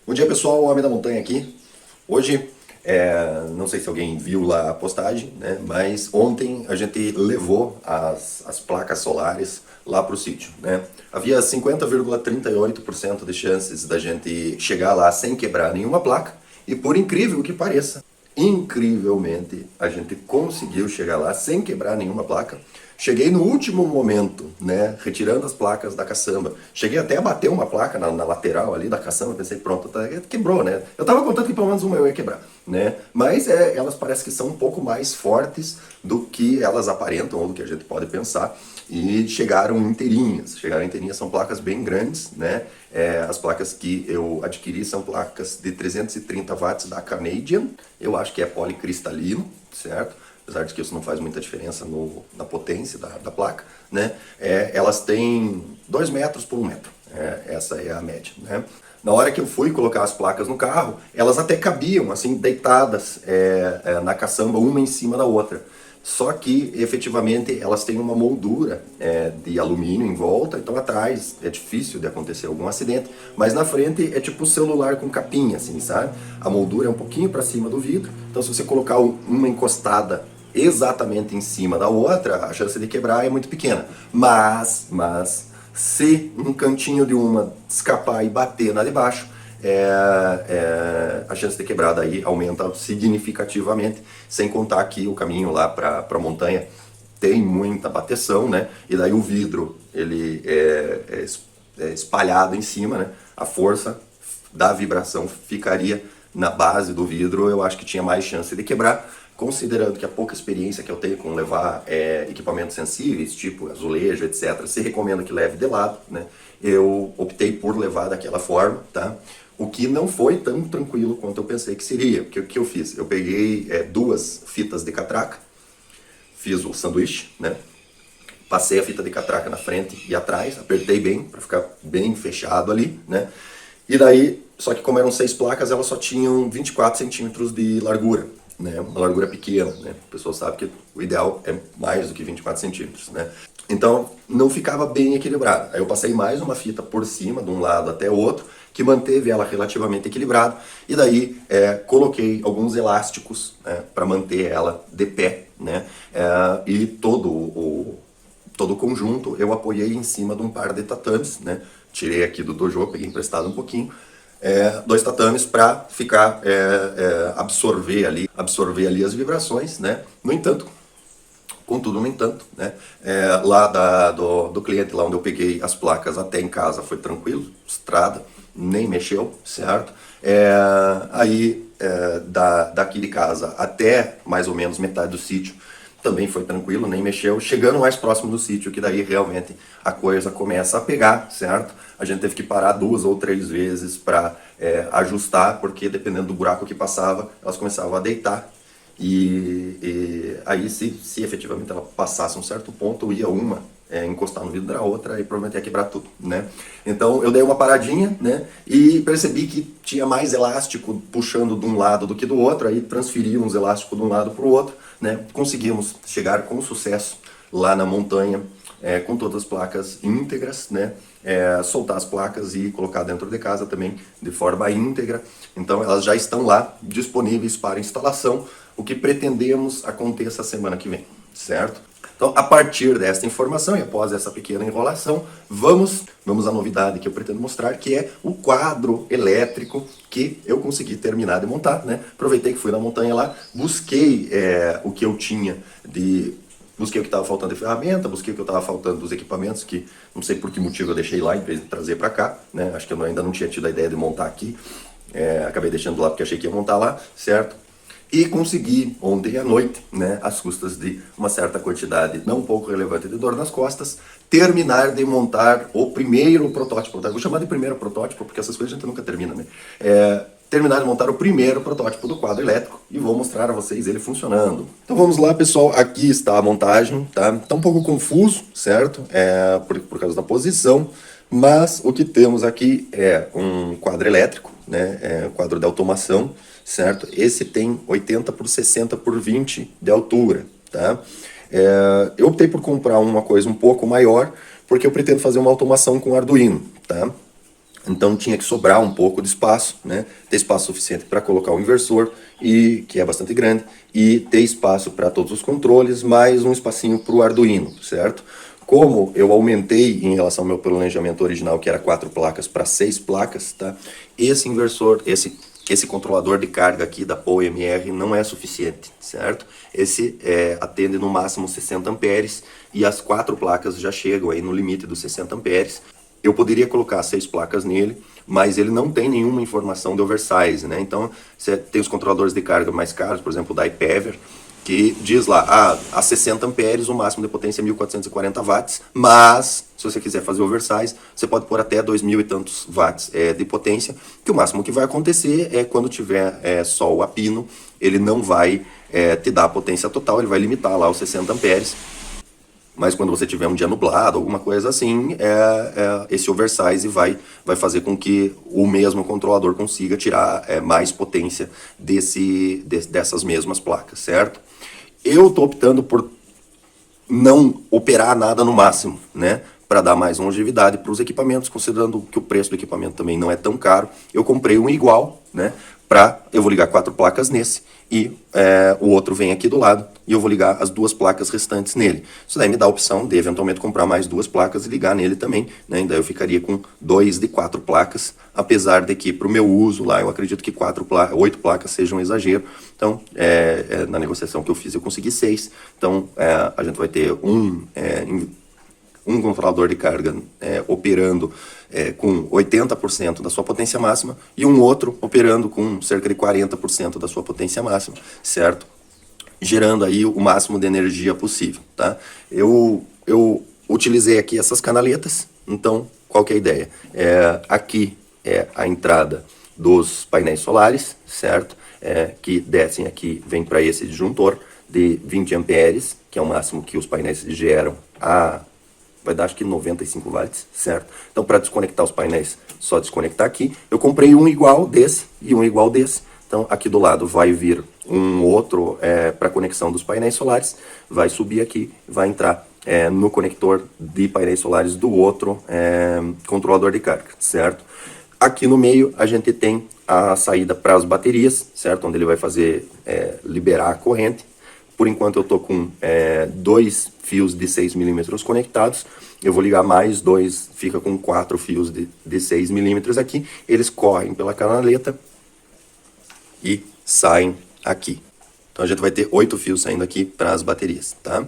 Bom dia pessoal, o Homem da Montanha aqui. Hoje, não sei se alguém viu lá a postagem, né? Mas ontem a gente levou as placas solares lá para o sítio, né? Havia 50,38% de chances da gente chegar lá sem quebrar nenhuma placa e por incrível que pareça, incrivelmente a gente conseguiu chegar lá sem quebrar nenhuma placa. Cheguei no último momento, né, retirando as placas da caçamba. Cheguei até a bater uma placa na lateral ali da caçamba, pensei, pronto, quebrou, né? Eu tava contando que pelo menos uma eu ia quebrar, né? Mas elas parecem que são um pouco mais fortes do que elas aparentam, ou do que a gente pode pensar. E chegaram inteirinhas. Chegaram inteirinhas, são placas bem grandes, né? As placas que eu adquiri são placas de 330 watts da Canadian. Eu acho que é policristalino, certo? Apesar de que isso não faz muita diferença na potência da placa, né? Elas têm 2 metros por 1 metro, essa é a média, né? Na hora que eu fui colocar as placas no carro, elas até cabiam, assim, deitadas na caçamba, uma em cima da outra. Só que, efetivamente, elas têm uma moldura de alumínio em volta, então atrás é difícil de acontecer algum acidente, mas na frente é tipo um celular com capinha, assim, sabe? A moldura é um pouquinho para cima do vidro, então se você colocar uma encostada exatamente em cima da outra, a chance de quebrar é muito pequena. Mas se um cantinho de uma escapar e bater na de baixo, a chance de quebrar daí aumenta significativamente, sem contar que o caminho lá para a montanha tem muita bateção, né? E daí o vidro ele é espalhado em cima, né? A força da vibração ficaria na base do vidro, eu acho que tinha mais chance de quebrar, considerando que a pouca experiência que eu tenho com levar equipamentos sensíveis, tipo azulejo, etc., se recomenda que leve de lado, né? Eu optei por levar daquela forma, tá? O que não foi tão tranquilo quanto eu pensei que seria, porque o que eu fiz? Eu peguei 2 fitas de catraca, fiz o sanduíche, né? Passei a fita de catraca na frente e atrás, apertei bem, para ficar bem fechado ali, né? E daí, só que como eram 6 placas, elas só tinham 24 centímetros de largura, né? Uma largura pequena, né? O pessoal sabe que o ideal é mais do que 24 centímetros, né? Então, não ficava bem equilibrado. Aí eu passei mais uma fita por cima, de um lado até o outro, que manteve ela relativamente equilibrada. E daí, coloquei alguns elásticos, né, para manter ela de pé, né? E todo o conjunto eu apoiei em cima de um par de tatames, né? Tirei aqui do dojo, peguei emprestado um pouquinho, 2 tatames para ficar absorver ali as vibrações, né? No entanto, contudo, no entanto, né? Lá do cliente, lá onde eu peguei as placas até em casa foi tranquilo, estrada, nem mexeu, certo? Daqui de casa até mais ou menos metade do sítio também foi tranquilo, nem mexeu. Chegando mais próximo do sítio, que daí realmente a coisa começa a pegar, certo? A gente teve que parar 2 ou 3 vezes para ajustar, porque dependendo do buraco que passava, elas começavam a deitar. E aí, se efetivamente ela passasse um certo ponto, ia uma encostar no vidro da outra e provavelmente ia quebrar tudo, né? Então eu dei uma paradinha, né? E percebi que tinha mais elástico puxando de um lado do que do outro, aí transferi uns elásticos de um lado para o outro, né? Conseguimos chegar com sucesso lá na montanha, com todas as placas íntegras, né? Soltar as placas e colocar dentro de casa também de forma íntegra. Então elas já estão lá disponíveis para instalação, o que pretendemos aconteça semana que vem, certo? Então, a partir desta informação e após essa pequena enrolação, vamos à novidade que eu pretendo mostrar, que é o quadro elétrico que eu consegui terminar de montar, né? Aproveitei que fui na montanha lá, busquei o que eu tinha busquei o que estava faltando de ferramenta, busquei o que estava faltando dos equipamentos, que não sei por que motivo eu deixei lá em vez de trazer para cá, né? Acho que eu ainda não tinha tido a ideia de montar aqui, acabei deixando lá porque achei que ia montar lá, certo? E consegui ontem à noite, né, às custas de uma certa quantidade não pouco relevante de dor nas costas, terminar de montar o primeiro protótipo. Vou chamar de primeiro protótipo porque essas coisas a gente nunca termina, né? Terminar de montar o primeiro protótipo do quadro elétrico e vou mostrar a vocês ele funcionando. Então vamos lá, pessoal, aqui está a montagem, tá? Tá um pouco confuso, certo? Por causa da posição, mas o que temos aqui é um quadro elétrico, né? Quadro de automação, certo? Esse tem 80 por 60 por 20 de altura, tá? Eu optei por comprar uma coisa um pouco maior, porque eu pretendo fazer uma automação com Arduino, tá? Então tinha que sobrar um pouco de espaço, né? Ter espaço suficiente para colocar o inversor, e que é bastante grande, e ter espaço para todos os controles, mais um espacinho para o Arduino, certo? Como eu aumentei em relação ao meu planejamento original, que era 4 placas, para 6 placas, tá? Esse inversor, esse controlador de carga aqui da PowerMR não é suficiente, certo? Esse atende no máximo 60 amperes, e as 4 placas já chegam aí no limite dos 60 amperes. Eu poderia colocar 6 placas nele, mas ele não tem nenhuma informação de oversize, né? Então, você tem os controladores de carga mais caros, por exemplo, da iPever, que diz lá, a 60 amperes o máximo de potência é 1440 watts, mas se você quiser fazer oversize, você pode pôr até 2000 e tantos watts de potência, que o máximo que vai acontecer é quando tiver sol a pino, ele não vai te dar a potência total, ele vai limitar lá os 60 amperes. Mas quando você tiver um dia nublado, alguma coisa assim, esse oversize vai fazer com que o mesmo controlador consiga tirar mais potência dessas mesmas placas, certo? Eu estou optando por não operar nada no máximo, né? Para dar mais longevidade para os equipamentos, considerando que o preço do equipamento também não é tão caro. Eu comprei um igual, né? Eu vou ligar 4 placas nesse, e o outro vem aqui do lado, e eu vou ligar as 2 placas restantes nele. Isso daí me dá a opção de eventualmente comprar mais 2 placas e ligar nele também, né? E daí eu ficaria com 2 de 4 placas, apesar de que para o meu uso lá, eu acredito que 8 placas seja um exagero. Então, na negociação que eu fiz, eu consegui 6. Então, a gente vai ter um controlador de carga operando com 80% da sua potência máxima, e um outro operando com cerca de 40% da sua potência máxima, certo? Gerando aí o máximo de energia possível, tá? Eu utilizei aqui essas canaletas. Então, qual que é a ideia? Aqui é a entrada dos painéis solares, certo? Que descem aqui, vem para esse disjuntor de 20 amperes, que é o máximo que os painéis geram vai dar acho que 95 watts, certo? Então, para desconectar os painéis, só desconectar aqui. Eu comprei um igual desse e um igual desse. Então, aqui do lado vai vir um outro para conexão dos painéis solares, vai subir aqui, vai entrar no conector de painéis solares do outro controlador de carga, certo? Aqui no meio a gente tem a saída para as baterias, certo? Onde ele vai fazer liberar a corrente. Por enquanto eu estou com 2 fios de 6 milímetros conectados. Eu vou ligar mais 2, fica com 4 fios de 6 milímetros aqui. Eles correm pela canaleta e saem aqui. Então a gente vai ter 8 fios saindo aqui para as baterias, tá?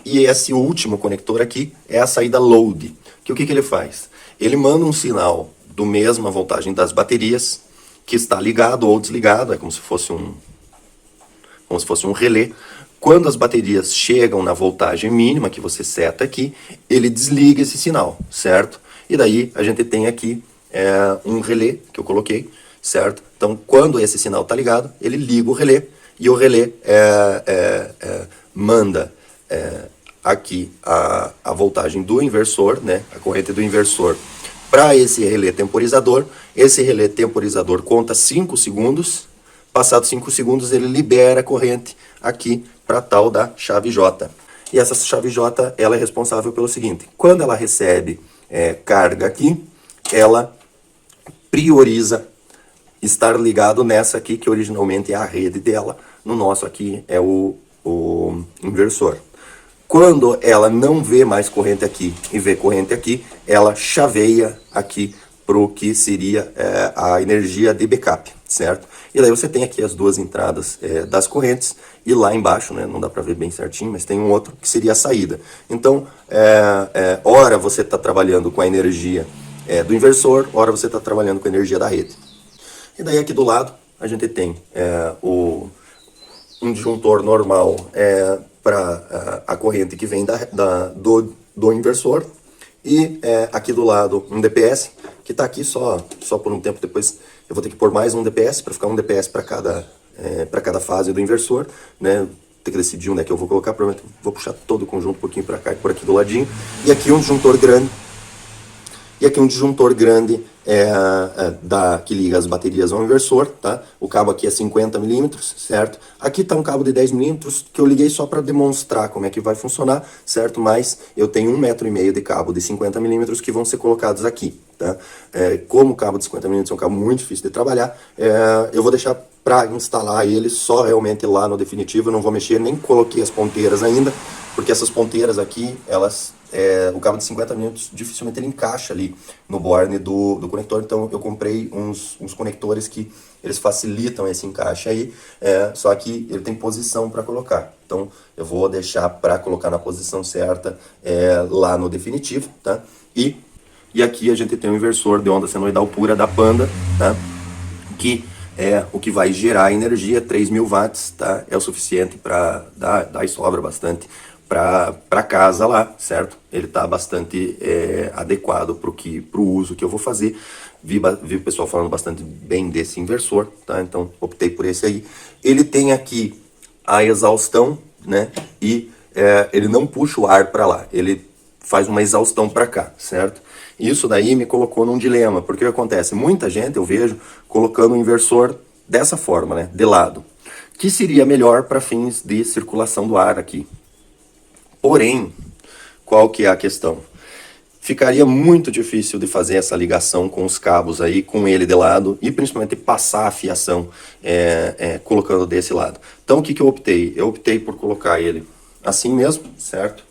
E esse último conector aqui é a saída load. Que o que ele faz? Ele manda um sinal do mesma voltagem das baterias, que está ligado ou desligado, é como se fosse um relé. Quando as baterias chegam na voltagem mínima que você seta aqui, ele desliga esse sinal, certo? E daí a gente tem aqui um relé que eu coloquei, certo? Então, quando esse sinal está ligado, ele liga o relé, e o relé manda aqui a voltagem do inversor, né? A corrente do inversor para esse relé temporizador. Esse relé temporizador conta 5 segundos. Passados 5 segundos, ele libera a corrente aqui para tal da chave J. E essa chave J, ela é responsável pelo seguinte: quando ela recebe carga aqui, ela prioriza estar ligado nessa aqui, que originalmente é a rede dela. No nosso aqui é o inversor. Quando ela não vê mais corrente aqui e vê corrente aqui, ela chaveia aqui para o que seria a energia de backup, certo? E daí você tem aqui as 2 entradas das correntes, e lá embaixo, né, não dá para ver bem certinho, mas tem um outro que seria a saída. Então, ora você está trabalhando com a energia do inversor, ora você está trabalhando com a energia da rede. E daí aqui do lado a gente tem um disjuntor normal para a corrente que vem do inversor, e aqui do lado um DPS, que está aqui só por um tempo. Depois eu vou ter que pôr mais um DPS, para ficar um DPS para cada fase do inversor, né? Ter que decidir onde é que eu vou colocar. Provavelmente vou puxar todo o conjunto um pouquinho para cá e por aqui do ladinho. E aqui um disjuntor grande, E aqui um disjuntor grande que liga as baterias ao inversor, tá? O cabo aqui é 50 milímetros, certo? Aqui tá um cabo de 10 milímetros que eu liguei só para demonstrar como é que vai funcionar, certo? Mas eu tenho 1,5 metro de cabo de 50 milímetros que vão ser colocados aqui, tá? Como o cabo de 50 milímetros é um cabo muito difícil de trabalhar, eu vou deixar para instalar ele só realmente lá no definitivo. Eu não vou mexer, nem coloquei as ponteiras ainda, porque essas ponteiras aqui, o cabo de 50 milímetros dificilmente ele encaixa ali no borne do conector. Então eu comprei uns conectores que eles facilitam esse encaixe aí, só que ele tem posição para colocar. Então eu vou deixar para colocar na posição certa lá no definitivo, tá? E aqui a gente tem um inversor de onda senoidal pura da Panda, tá? Que é o que vai gerar energia, 3.000 watts, tá? É o suficiente para dar e sobra bastante para casa lá, certo? Ele está bastante adequado para o uso que eu vou fazer. Vi o pessoal falando bastante bem desse inversor, tá? Então optei por esse aí. Ele tem aqui a exaustão, né? E ele não puxa o ar para lá, ele faz uma exaustão para cá, certo? Isso daí me colocou num dilema, porque o que acontece? Muita gente, eu vejo, colocando o inversor dessa forma, né? De lado, que seria melhor para fins de circulação do ar aqui. Porém, qual que é a questão? Ficaria muito difícil de fazer essa ligação com os cabos aí, com ele de lado, e principalmente passar a fiação colocando desse lado. Então o que eu optei? Eu optei por colocar ele assim mesmo, certo?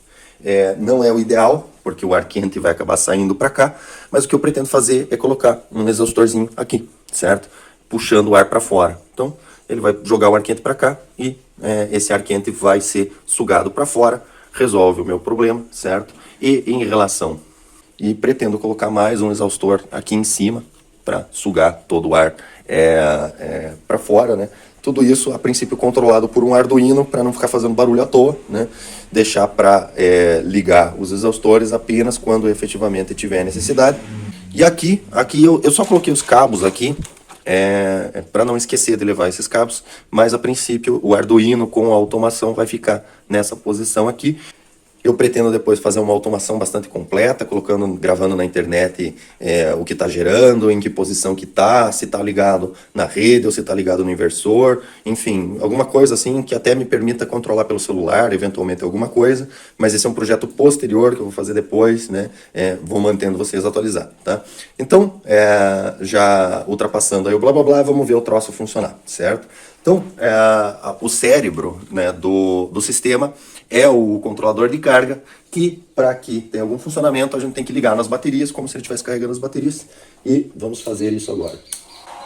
Não é o ideal, porque o ar quente vai acabar saindo para cá, mas o que eu pretendo fazer é colocar um exaustorzinho aqui, certo? Puxando o ar para fora. Então ele vai jogar o ar quente para cá e esse ar quente vai ser sugado para fora, resolve o meu problema, certo? E pretendo colocar mais um exaustor aqui em cima para sugar todo o ar para fora, né? Tudo isso, a princípio, controlado por um Arduino para não ficar fazendo barulho à toa, né? Deixar para ligar os exaustores apenas quando efetivamente tiver necessidade. E aqui eu só coloquei os cabos aqui para não esquecer de levar esses cabos, mas a princípio o Arduino com a automação vai ficar nessa posição aqui. Eu pretendo depois fazer uma automação bastante completa, gravando na internet o que está gerando, em que posição que está, se está ligado na rede ou se está ligado no inversor, enfim, alguma coisa assim que até me permita controlar pelo celular, eventualmente alguma coisa, mas esse é um projeto posterior que eu vou fazer depois, né? Vou mantendo vocês atualizados, tá? Então, já ultrapassando aí o blá blá blá, vamos ver o troço funcionar, certo? Então, o cérebro, né, do sistema é o controlador de carga, que para que tenha algum funcionamento a gente tem que ligar nas baterias, como se ele estivesse carregando as baterias, e vamos fazer isso agora.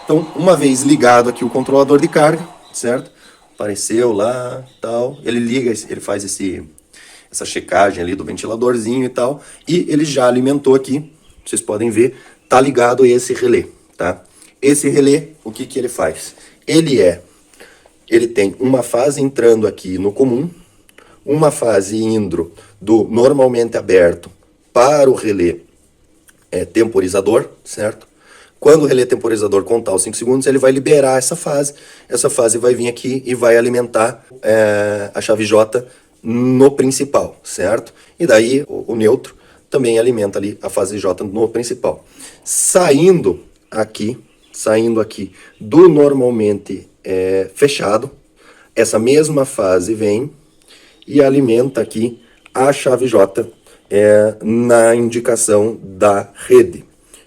Então, uma vez ligado aqui o controlador de carga, certo? Apareceu lá, tal, ele liga, ele faz essa checagem ali do ventiladorzinho e tal, e ele já alimentou aqui, vocês podem ver, tá ligado esse relé, tá? Esse relé, o que ele faz? Ele tem uma fase entrando aqui no comum, uma fase indo do normalmente aberto para o relé temporizador, certo? Quando o relé temporizador contar os 5 segundos, ele vai liberar essa fase vai vir aqui e vai alimentar a chave J no principal, certo? E daí o neutro também alimenta ali a fase J no principal. Saindo aqui do normalmente fechado, essa mesma fase vem e alimenta aqui a chave J na indicação da rede.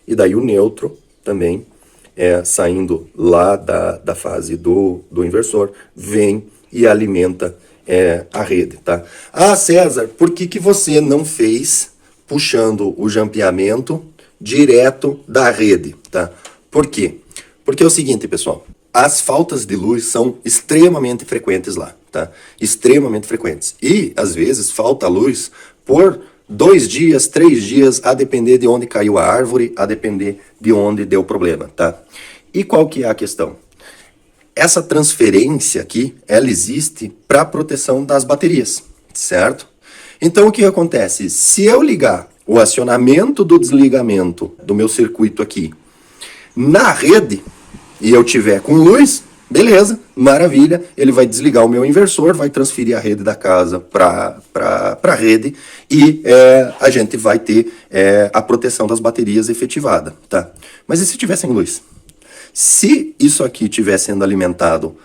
E daí o neutro também, saindo lá da fase do inversor, vem e alimenta a rede, tá? Ah, César, por que você não fez puxando o jampeamento direto da rede, tá? Por quê? Porque é o seguinte, pessoal, as faltas de luz são extremamente frequentes lá, tá? Extremamente frequentes. E, às vezes, falta luz por 2 dias, 3 dias, a depender de onde caiu a árvore, a depender de onde deu problema, tá? E qual que é a questão? Essa transferência aqui, ela existe para proteção das baterias, certo? Então, o que acontece? Se eu ligar o acionamento do desligamento do meu circuito aqui na rede, e eu tiver com luz, Beleza, maravilha. Ele vai desligar o meu inversor, vai transferir a rede da casa para a rede e a gente vai ter a proteção das baterias efetivada, tá? Mas e se tiver sem luz? Se isso aqui estiver sendo alimentado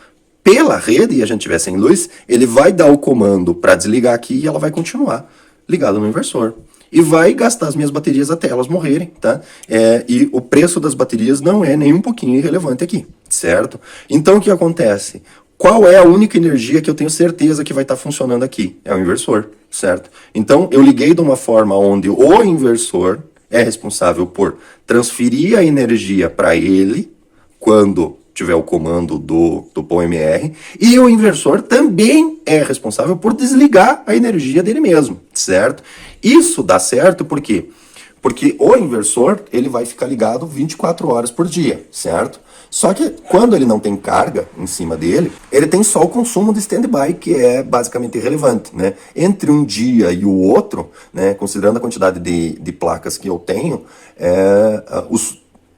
pela rede e a gente tiver sem luz, ele vai dar o comando para desligar aqui e ela vai continuar ligada no inversor. E vai gastar as minhas baterias até elas morrerem, tá? E o preço das baterias não é nem um pouquinho irrelevante aqui, certo? Então o que acontece? Qual é a única energia que eu tenho certeza que vai estar funcionando aqui? É o inversor, certo? Então eu liguei de uma forma onde o inversor é responsável por transferir a energia para ele quando tiver o comando do POMR, e o inversor também é responsável por desligar a energia dele mesmo, certo? Isso dá certo por quê? Porque o inversor ele vai ficar ligado 24 horas por dia, certo? Só que quando ele não tem carga em cima dele, ele tem só o consumo de stand-by, que é basicamente irrelevante, né? Entre um dia e o outro, né, considerando a quantidade de placas que eu tenho,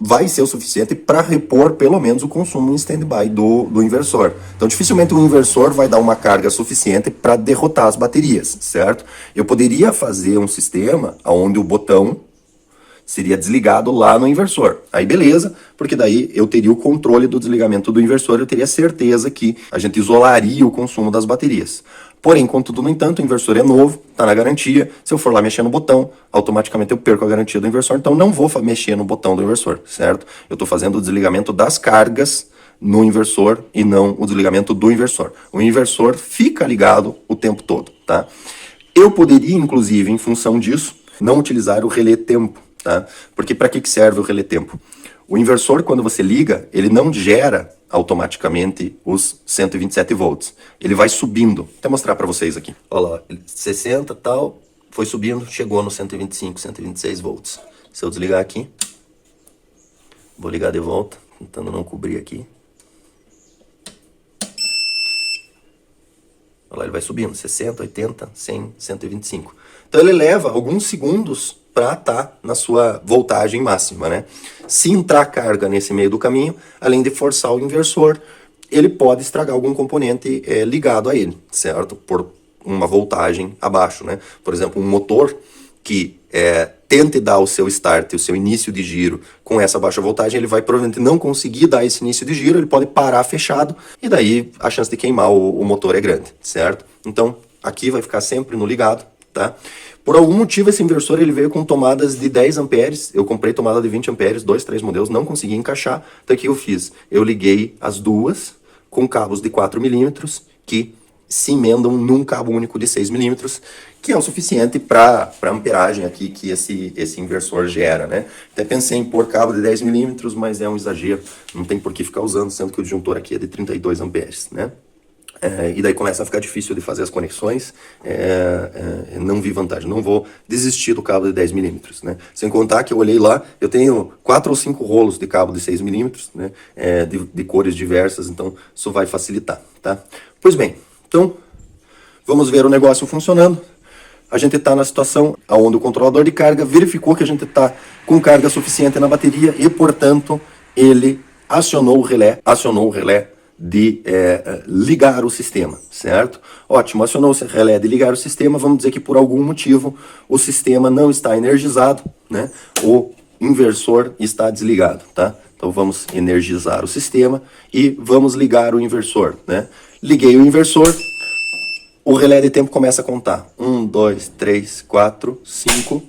vai ser o suficiente para repor pelo menos o consumo em stand-by do inversor. Então dificilmente o inversor vai dar uma carga suficiente para derrotar as baterias, certo? Eu poderia fazer um sistema onde o botão seria desligado lá no inversor. Aí beleza, porque daí eu teria o controle do desligamento do inversor, eu teria certeza que a gente isolaria o consumo das baterias. Porém, contudo, no entanto, o inversor é novo, está na garantia. Se eu for lá mexer no botão, automaticamente eu perco a garantia do inversor, então não vou mexer no botão do inversor, certo? Eu estou fazendo o desligamento das cargas no inversor e não o desligamento do inversor. O inversor fica ligado o tempo todo, tá? Eu poderia, inclusive, em função disso, não utilizar o relé tempo, tá? Porque para que serve o relé tempo? O inversor, quando você liga, ele não gera automaticamente os 127 volts. Ele vai subindo. Vou até mostrar para vocês aqui. Olha lá, 60 tal, foi subindo, chegou no 125, 126 volts. Se eu desligar aqui, vou ligar de volta, tentando não cobrir aqui. Olha lá, ele vai subindo, 60, 80, 100, 125. Então ele leva alguns segundos para estar na sua voltagem máxima, né? Se entrar carga nesse meio do caminho, além de forçar o inversor, ele pode estragar algum componente ligado a ele, certo? Por uma voltagem abaixo, né? Por exemplo, um motor que tente dar o seu start, o seu início de giro com essa baixa voltagem, ele vai provavelmente não conseguir dar esse início de giro, ele pode parar fechado e daí a chance de queimar o motor é grande, certo? Então aqui vai ficar sempre no ligado, tá? Por algum motivo esse inversor ele veio com tomadas de 10 amperes, eu comprei tomada de 20 amperes, 2, 3 modelos, não consegui encaixar, então o que eu fiz? Eu liguei as duas com cabos de 4 milímetros que se emendam num cabo único de 6 milímetros, que é o suficiente para a amperagem aqui que esse inversor gera, né? Até pensei em pôr cabo de 10 milímetros, mas é um exagero, não tem por que ficar usando, sendo que o disjuntor aqui é de 32 amperes, né? E daí começa a ficar difícil de fazer as conexões, não vi vantagem, não vou desistir do cabo de 10 milímetros, né? Sem contar que eu olhei lá, eu tenho 4 ou 5 rolos de cabo de 6 milímetros, né? De cores diversas, então isso vai facilitar, tá? Pois bem, então vamos ver o negócio funcionando. A gente está na situação onde o controlador de carga verificou que a gente está com carga suficiente na bateria e, portanto, ele acionou o relé de ligar o sistema, certo? Ótimo, acionou o relé de ligar o sistema, vamos dizer que por algum motivo o sistema não está energizado, né? O inversor está desligado, tá? Então vamos energizar o sistema e vamos ligar o inversor, né? Liguei o inversor, o relé de tempo começa a contar. 1, 2, 3, 4, 5,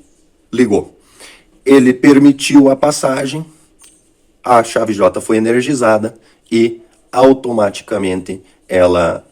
ligou. Ele permitiu a passagem, a chave J foi energizada e automaticamente ela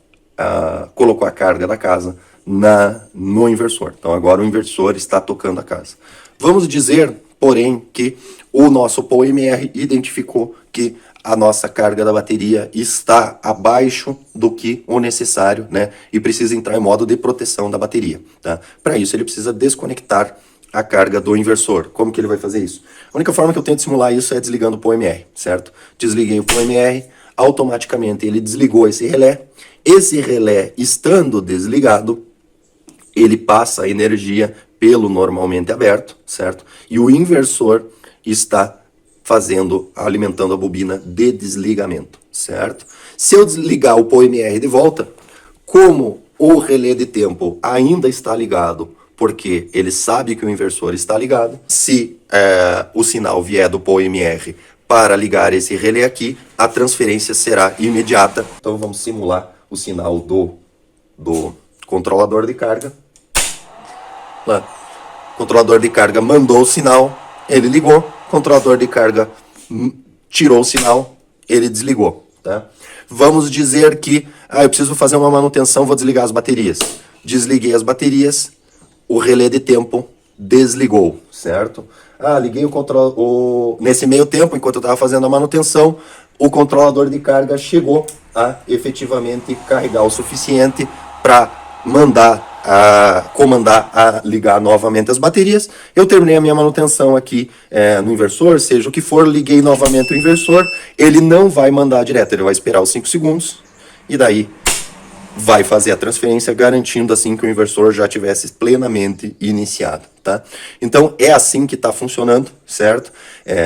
colocou a carga da casa no inversor. Então agora o inversor está tocando a casa. Vamos dizer, porém, que o nosso POMR identificou que a nossa carga da bateria está abaixo do que o necessário, né? E precisa entrar em modo de proteção da bateria, tá? Para isso ele precisa desconectar a carga do inversor. Como que ele vai fazer isso? A única forma que eu tenho de simular isso é desligando o POMR, certo? Desliguei o POMR, automaticamente ele desligou esse relé. Esse relé estando desligado, ele passa a energia pelo normalmente aberto, certo? E o inversor está alimentando a bobina de desligamento, certo? Se eu desligar o POMR de volta, como o relé de tempo ainda está ligado, porque ele sabe que o inversor está ligado, se o sinal vier do POMR para ligar esse relé aqui, a transferência será imediata. Então vamos simular o sinal do controlador de carga. Lá. O controlador de carga mandou o sinal, ele ligou. O controlador de carga tirou o sinal, ele desligou. Tá? Vamos dizer que eu preciso fazer uma manutenção, vou desligar as baterias. Desliguei as baterias, o relé de tempo desligou, certo? Liguei nesse meio tempo, enquanto eu estava fazendo a manutenção, o controlador de carga chegou a efetivamente carregar o suficiente para comandar a ligar novamente as baterias. Eu terminei a minha manutenção aqui no inversor, seja o que for, liguei novamente o inversor, ele não vai mandar direto, ele vai esperar os 5 segundos e daí vai fazer a transferência, garantindo assim que o inversor já tivesse plenamente iniciado, tá? Então é assim que está funcionando, certo?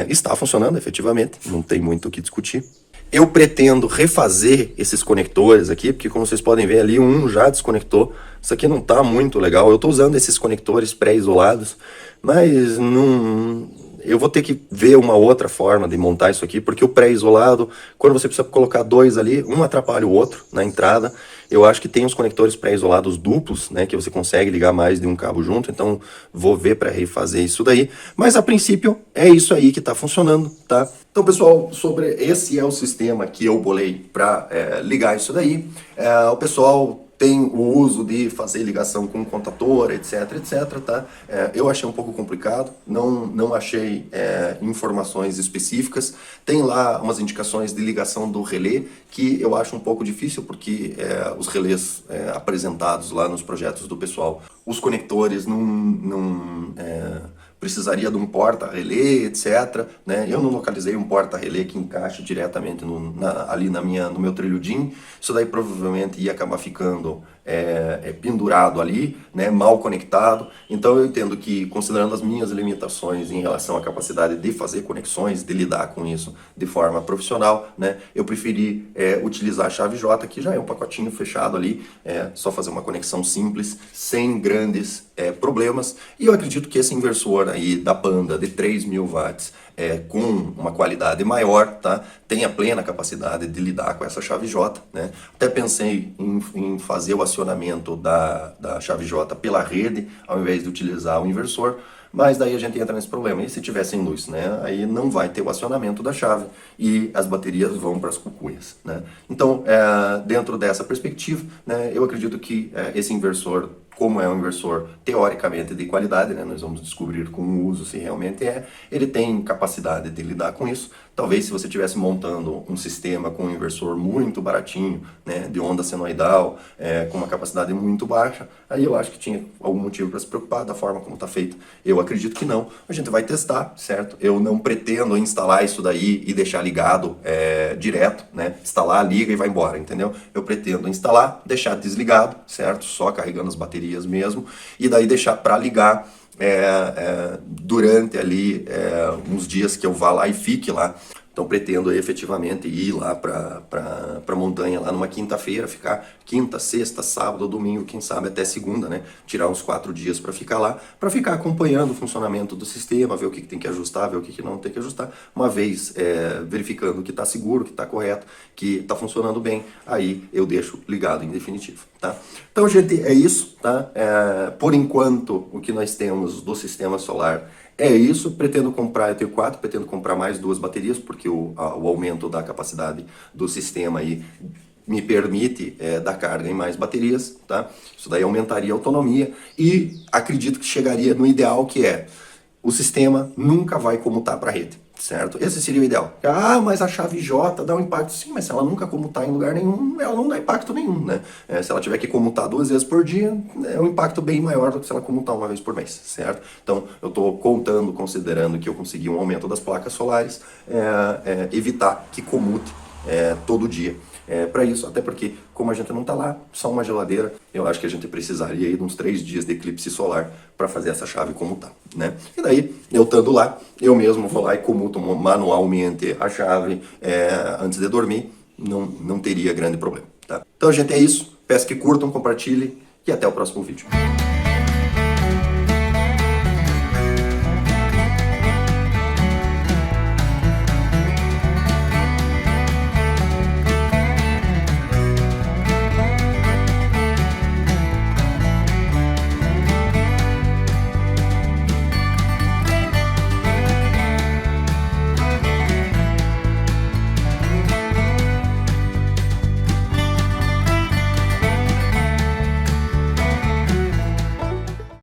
Está funcionando efetivamente, não tem muito o que discutir. Eu pretendo refazer esses conectores aqui, porque como vocês podem ver ali, um já desconectou. Isso aqui não está muito legal. Eu estou usando esses conectores pré-isolados, mas não... Eu vou ter que ver uma outra forma de montar isso aqui, porque o pré-isolado, quando você precisa colocar dois ali, um atrapalha o outro na entrada. Eu acho que tem os conectores pré-isolados duplos, né, que você consegue ligar mais de um cabo junto, então vou ver para refazer isso daí. Mas a princípio é isso aí que está funcionando, tá? Então, pessoal, esse é o sistema que eu bolei para ligar isso daí. O pessoal tem o uso de fazer ligação com contator, etc, etc, tá? Eu achei um pouco complicado, não achei informações específicas. Tem lá umas indicações de ligação do relé, que eu acho um pouco difícil, porque os relés apresentados lá nos projetos do pessoal, os conectores não precisaria de um porta-relé, etc, né? Eu não localizei um porta-relé que encaixe diretamente ali no meu trilho DIN. Isso daí provavelmente ia acabar ficando pendurado ali, né? Mal conectado. Então eu entendo que, considerando as minhas limitações em relação à capacidade de fazer conexões, de lidar com isso de forma profissional, né? Eu preferi utilizar a chave J, que já é um pacotinho fechado ali, só fazer uma conexão simples, sem grandes problemas. E eu acredito que esse inversor aí da Panda de 3.000 watts com uma qualidade maior, tá? Tem a plena capacidade de lidar com essa chave J, né? Até pensei em fazer o acionamento da chave J pela rede, ao invés de utilizar o inversor, mas daí a gente entra nesse problema. E se tiver sem luz, né? Aí não vai ter o acionamento da chave e as baterias vão para as cucuias, né? Então, dentro dessa perspectiva, né, eu acredito que esse inversor, como é um inversor teoricamente de qualidade, né, nós vamos descobrir com o uso se realmente ele tem capacidade de lidar com isso. Talvez se você estivesse montando um sistema com um inversor muito baratinho, né, de onda senoidal, com uma capacidade muito baixa, aí eu acho que tinha algum motivo para se preocupar da forma como está feito. Eu acredito que não. A gente vai testar, certo? Eu não pretendo instalar isso daí e deixar ligado direto, né? Instalar, liga e vai embora, entendeu? Eu pretendo instalar, deixar desligado, certo? Só carregando as baterias mesmo, e daí deixar para ligar durante ali uns dias que eu vá lá e fique lá. Então pretendo efetivamente ir lá para a montanha lá numa quinta-feira, ficar quinta, sexta, sábado, domingo, quem sabe até segunda, né? Tirar uns 4 dias para ficar lá, para ficar acompanhando o funcionamento do sistema, ver o que tem que ajustar, ver o que não tem que ajustar. Uma vez verificando que está seguro, que está correto, que está funcionando bem, aí eu deixo ligado em definitivo, tá? Então, gente, é isso, tá? Por enquanto, o que nós temos do sistema solar é isso. Pretendo comprar, eu tenho 4, pretendo comprar mais 2 baterias, porque o aumento da capacidade do sistema aí me permite dar carga em mais baterias, tá? Isso daí aumentaria a autonomia e acredito que chegaria no ideal, que o sistema nunca vai comutar para a rede, certo? Esse seria o ideal. Mas a chave J dá um impacto. Sim, mas se ela nunca comutar em lugar nenhum, ela não dá impacto nenhum, né? Se ela tiver que comutar 2 vezes por dia, é um impacto bem maior do que se ela comutar uma vez por mês, certo? Então, eu estou considerando que eu consegui um aumento das placas solares, evitar que comute todo dia. para isso, até porque como a gente não está lá, só uma geladeira, eu acho que a gente precisaria aí de uns 3 dias de eclipse solar para fazer essa chave como tá, né? E daí, eu estando lá, eu mesmo vou lá e comuto manualmente a chave antes de dormir, não teria grande problema, tá? Então, gente, é isso. Peço que curtam, compartilhem e até o próximo vídeo.